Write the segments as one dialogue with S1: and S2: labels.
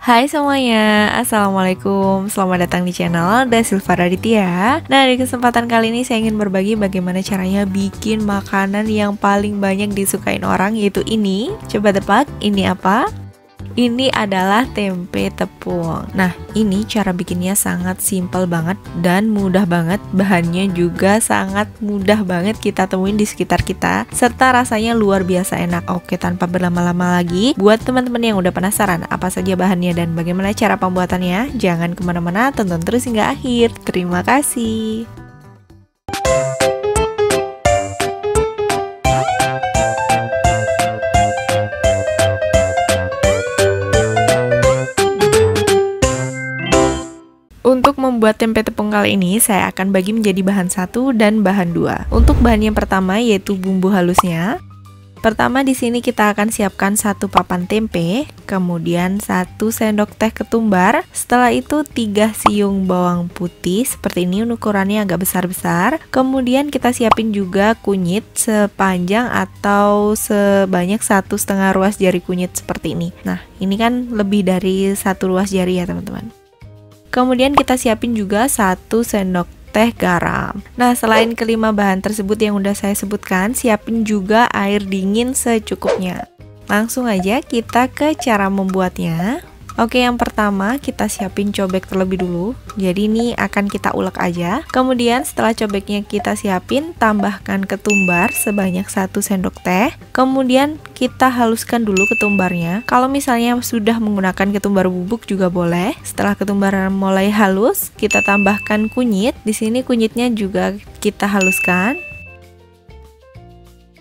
S1: Hai semuanya, Assalamualaikum. Selamat datang di channel Dasilva Raditya. Nah, di kesempatan kali ini saya ingin berbagi bagaimana caranya bikin makanan yang paling banyak disukain orang, yaitu ini. Coba tebak, ini apa? Ini adalah tempe tepung. Nah, ini cara bikinnya sangat simpel banget dan mudah banget. Bahannya juga sangat mudah banget kita temuin di sekitar kita, serta rasanya luar biasa enak. Oke, tanpa berlama-lama lagi, buat teman-teman yang udah penasaran apa saja bahannya dan bagaimana cara pembuatannya, jangan kemana-mana, tonton terus hingga akhir. Terima kasih. Untuk membuat tempe tepung kali ini, saya akan bagi menjadi bahan 1 dan bahan 2. Untuk bahan yang pertama yaitu bumbu halusnya. Pertama di sini kita akan siapkan 1 papan tempe, kemudian 1 sendok teh ketumbar. Setelah itu 3 siung bawang putih seperti ini, ukurannya agak besar-besar. Kemudian kita siapin juga kunyit sepanjang atau sebanyak 1,5 ruas jari kunyit seperti ini. Nah, ini kan lebih dari 1 ruas jari ya teman-teman. Kemudian kita siapin juga 1 sendok teh garam. Nah, selain kelima bahan tersebut yang udah saya sebutkan, siapin juga air dingin secukupnya. Langsung aja kita ke cara membuatnya. Oke, yang pertama kita siapin cobek terlebih dulu. Jadi ini akan kita ulek aja. Kemudian setelah cobeknya kita siapin, tambahkan ketumbar sebanyak 1 sendok teh. Kemudian kita haluskan dulu ketumbarnya. Kalau misalnya sudah menggunakan ketumbar bubuk juga boleh. Setelah ketumbar mulai halus, kita tambahkan kunyit. Di sini kunyitnya juga kita haluskan.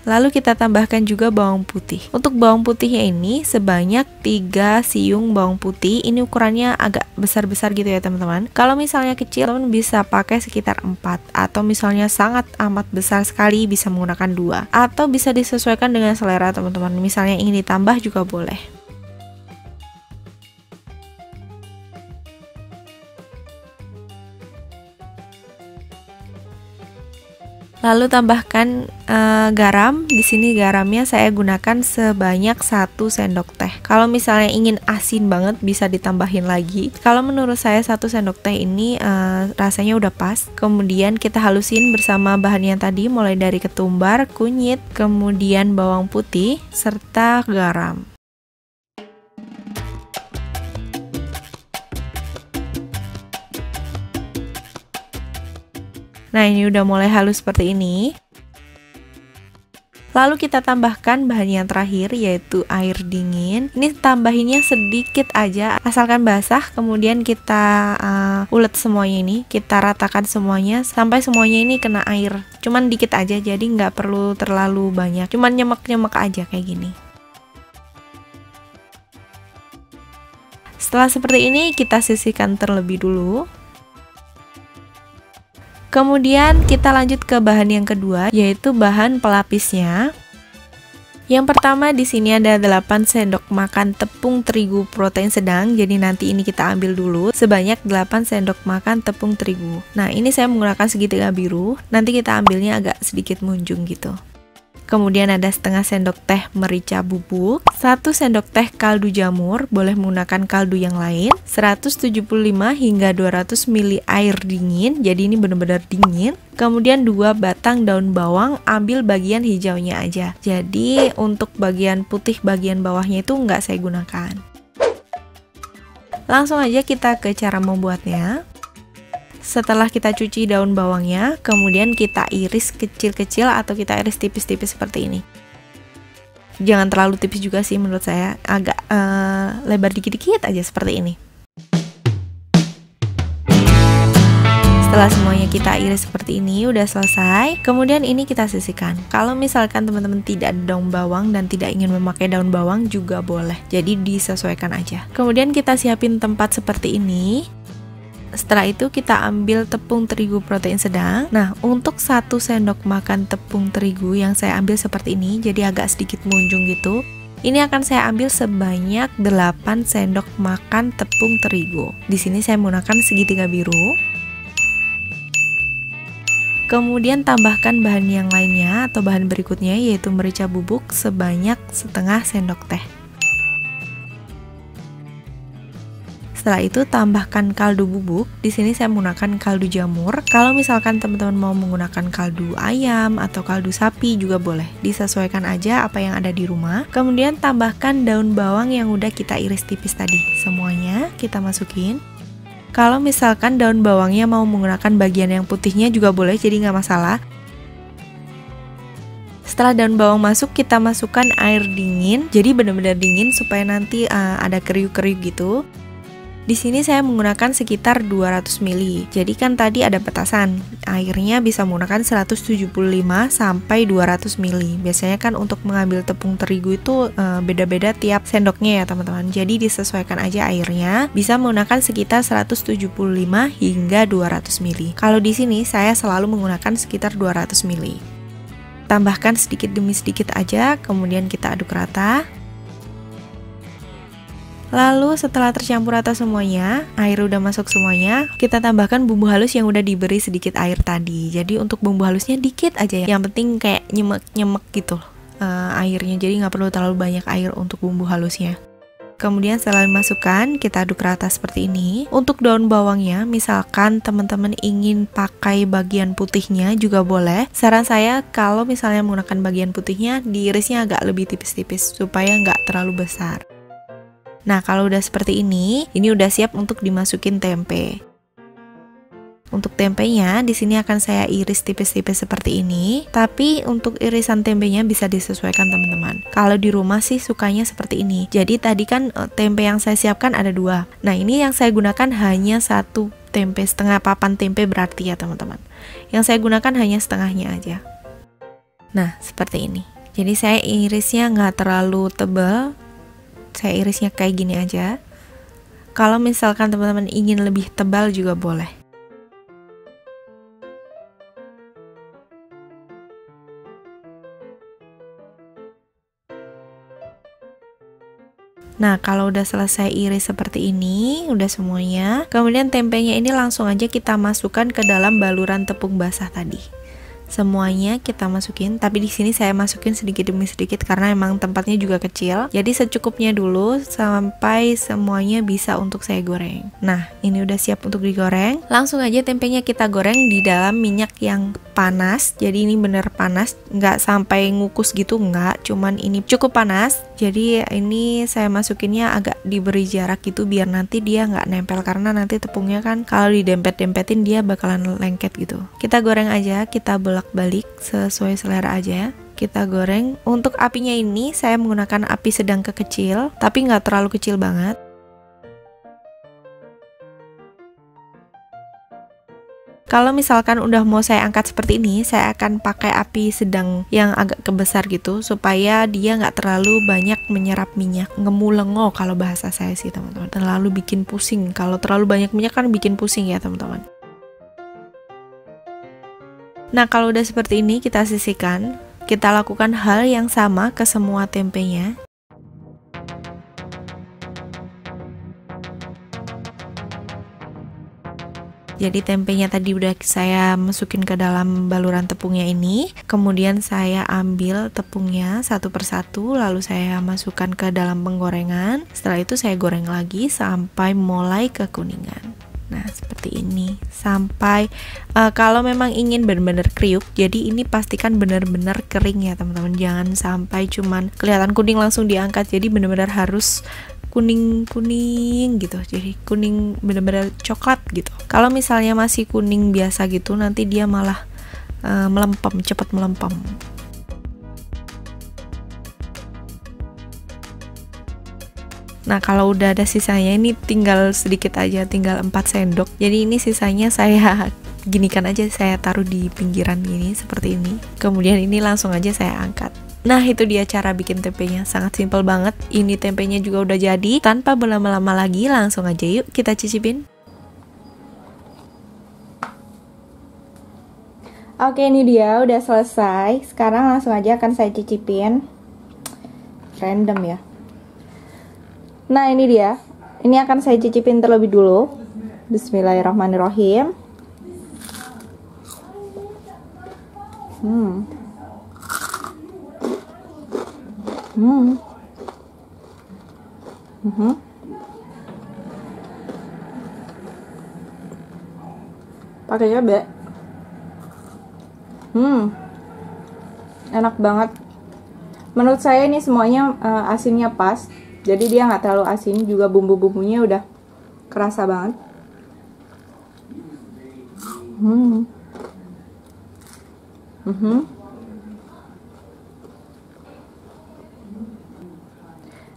S1: Lalu kita tambahkan juga bawang putih. Untuk bawang putihnya ini sebanyak 3 siung bawang putih. Ini ukurannya agak besar-besar gitu ya teman-teman. Kalau misalnya kecil, teman bisa pakai sekitar 4. Atau misalnya sangat amat besar sekali, bisa menggunakan 2. Atau bisa disesuaikan dengan selera teman-teman. Misalnya ingin ditambah juga boleh. Lalu tambahkan garam. Di sini garamnya saya gunakan sebanyak 1 sendok teh. Kalau misalnya ingin asin banget bisa ditambahin lagi. Kalau menurut saya 1 sendok teh ini rasanya udah pas. Kemudian kita halusin bersama bahan yang tadi, mulai dari ketumbar, kunyit, kemudian bawang putih serta garam. Nah, ini udah mulai halus seperti ini. Lalu kita tambahkan bahan yang terakhir yaitu air dingin. Ini tambahinnya sedikit aja, asalkan basah. Kemudian kita ulet semuanya ini, kita ratakan semuanya sampai semuanya ini kena air. Cuman dikit aja, jadi nggak perlu terlalu banyak. Cuman nyemek-nyemek aja kayak gini. Setelah seperti ini kita sisihkan terlebih dulu. Kemudian kita lanjut ke bahan yang kedua, yaitu bahan pelapisnya. Yang pertama di sini ada 8 sendok makan tepung terigu protein sedang. Jadi nanti ini kita ambil dulu sebanyak 8 sendok makan tepung terigu. Nah, ini saya menggunakan segitiga biru. Nanti kita ambilnya agak sedikit munjung gitu. Kemudian ada setengah sendok teh merica bubuk, 1 sendok teh kaldu jamur, boleh menggunakan kaldu yang lain, 175 hingga 200 ml air dingin, jadi ini benar-benar dingin. Kemudian 2 batang daun bawang, ambil bagian hijaunya aja. Jadi untuk bagian putih bagian bawahnya itu nggak saya gunakan. Langsung aja kita ke cara membuatnya. Setelah kita cuci daun bawangnya, kemudian kita iris kecil-kecil atau kita iris tipis-tipis seperti ini. Jangan terlalu tipis juga sih menurut saya, agak lebar dikit-dikit aja seperti ini. Setelah semuanya kita iris seperti ini, udah selesai. Kemudian ini kita sisihkan. Kalau misalkan teman-teman tidak ada daun bawang dan tidak ingin memakai daun bawang juga boleh. Jadi disesuaikan aja. Kemudian kita siapin tempat seperti ini. Setelah itu kita ambil tepung terigu protein sedang. Nah, untuk 1 sendok makan tepung terigu yang saya ambil seperti ini, jadi agak sedikit munjung gitu. Ini akan saya ambil sebanyak 8 sendok makan tepung terigu. Di sini saya menggunakan segitiga biru. Kemudian tambahkan bahan yang lainnya atau bahan berikutnya yaitu merica bubuk sebanyak setengah sendok teh. Setelah itu tambahkan kaldu bubuk. Di sini saya menggunakan kaldu jamur. Kalau misalkan teman-teman mau menggunakan kaldu ayam atau kaldu sapi juga boleh. Disesuaikan aja apa yang ada di rumah. Kemudian tambahkan daun bawang yang udah kita iris tipis tadi. Semuanya kita masukin. Kalau misalkan daun bawangnya mau menggunakan bagian yang putihnya juga boleh, jadi nggak masalah. Setelah daun bawang masuk, kita masukkan air dingin. Jadi benar-benar dingin supaya nanti ada kriuk-kriuk gitu. Di sini saya menggunakan sekitar 200 ml. Jadi kan tadi ada petasan. Airnya bisa menggunakan 175 sampai 200 ml. Biasanya kan untuk mengambil tepung terigu itu beda-beda tiap sendoknya ya, teman-teman. Jadi disesuaikan aja airnya. Bisa menggunakan sekitar 175 hingga 200 ml. Kalau di sini saya selalu menggunakan sekitar 200 ml. Tambahkan sedikit demi sedikit aja, kemudian kita aduk rata. Lalu setelah tercampur rata semuanya, air udah masuk semuanya, kita tambahkan bumbu halus yang udah diberi sedikit air tadi. Jadi untuk bumbu halusnya dikit aja ya, yang penting kayak nyemek-nyemek gitu airnya, jadi nggak perlu terlalu banyak air untuk bumbu halusnya. Kemudian setelah dimasukkan, kita aduk rata seperti ini. Untuk daun bawangnya, misalkan teman-teman ingin pakai bagian putihnya juga boleh. Saran saya kalau misalnya menggunakan bagian putihnya, diirisnya agak lebih tipis-tipis supaya nggak terlalu besar. Nah, kalau udah seperti ini udah siap untuk dimasukin tempe. Untuk tempenya, di sini akan saya iris tipis-tipis seperti ini. Tapi untuk irisan tempenya bisa disesuaikan teman-teman. Kalau di rumah sih sukanya seperti ini. Jadi tadi kan tempe yang saya siapkan ada 2. Nah, ini yang saya gunakan hanya 1 tempe, setengah papan tempe berarti ya teman-teman. Yang saya gunakan hanya setengahnya aja. Nah, seperti ini. Jadi saya irisnya nggak terlalu tebal. Saya irisnya kayak gini aja. Kalau misalkan teman-teman ingin lebih tebal juga boleh. Nah, kalau udah selesai iris seperti ini, udah semuanya. Kemudian tempenya ini langsung aja kita masukkan ke dalam baluran tepung basah tadi. Semuanya kita masukin, tapi di sini saya masukin sedikit demi sedikit karena emang tempatnya juga kecil. Jadi secukupnya dulu sampai semuanya bisa untuk saya goreng. Nah, ini udah siap untuk digoreng. Langsung aja tempenya kita goreng di dalam minyak yang panas. Jadi ini bener panas, nggak sampai ngukus gitu, nggak. Cuman ini cukup panas. Jadi ini saya masukinnya agak diberi jarak gitu biar nanti dia nggak nempel, karena nanti tepungnya kan kalau didempet-dempetin dia bakalan lengket gitu. Kita goreng aja, kita bolak-balik sesuai selera aja. Kita goreng. Untuk apinya ini saya menggunakan api sedang ke kecil, tapi nggak terlalu kecil banget. Kalau misalkan udah mau saya angkat seperti ini, saya akan pakai api sedang yang agak kebesar gitu, supaya dia nggak terlalu banyak menyerap minyak, ngemulengo kalau bahasa saya sih teman-teman. Terlalu bikin pusing, kalau terlalu banyak minyak kan bikin pusing ya teman-teman. Nah, kalau udah seperti ini kita sisihkan. Kita lakukan hal yang sama ke semua tempenya. Jadi tempenya tadi udah saya masukin ke dalam baluran tepungnya ini. Kemudian saya ambil tepungnya satu persatu, lalu saya masukkan ke dalam penggorengan. Setelah itu saya goreng lagi sampai mulai kekuningan. Nah, seperti ini. Sampai kalau memang ingin benar-benar kriuk, jadi ini pastikan benar-benar kering ya teman-teman. Jangan sampai cuman kelihatan kuning langsung diangkat. Jadi benar-benar harus kuning-kuning gitu, jadi kuning bener-bener coklat gitu. Kalau misalnya masih kuning biasa gitu, nanti dia malah melempem, cepat melempem. Nah, kalau udah ada sisanya ini tinggal sedikit aja, tinggal 4 sendok. Jadi ini sisanya saya ginikan aja, saya taruh di pinggiran gini seperti ini. Kemudian ini langsung aja saya angkat. Nah, itu dia cara bikin tempenya, sangat simpel banget. Ini tempenya juga udah jadi. Tanpa berlama-lama lagi, langsung aja yuk kita cicipin.
S2: Oke, ini dia udah selesai. Sekarang langsung aja akan saya cicipin. Random ya. Nah, ini dia. Ini akan saya cicipin terlebih dulu. Bismillahirrahmanirrahim. pakai cabai. Enak banget. Menurut saya ini semuanya asinnya pas. Jadi dia nggak terlalu asin, juga bumbu-bumbunya udah kerasa banget.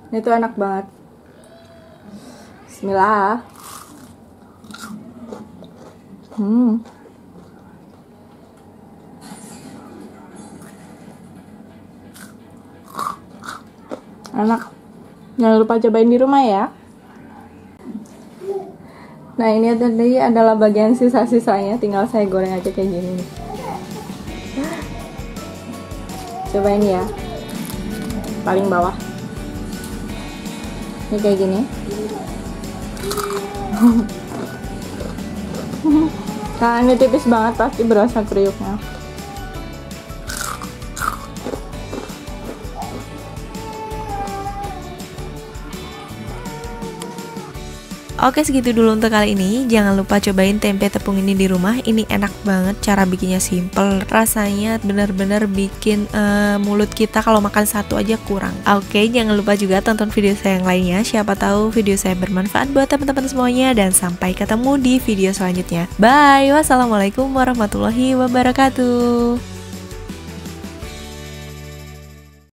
S2: Ini tuh enak banget. Bismillah. Enak. Jangan lupa cobain di rumah ya. Nah, ini tadi adalah bagian sisa-sisanya, tinggal saya goreng aja kayak gini nih. Cobain ya. Paling bawah. Ini kayak gini. Nah, ini tipis banget, pasti berasa kriuknya.
S1: Oke, segitu dulu untuk kali ini. Jangan lupa cobain tempe tepung ini di rumah. Ini enak banget, cara bikinnya simple. Rasanya bener-bener bikin mulut kita kalau makan satu aja kurang. Oke, jangan lupa juga tonton video saya yang lainnya. Siapa tahu video saya bermanfaat buat teman-teman semuanya. Dan sampai ketemu di video selanjutnya. Bye, wassalamualaikum warahmatullahi wabarakatuh.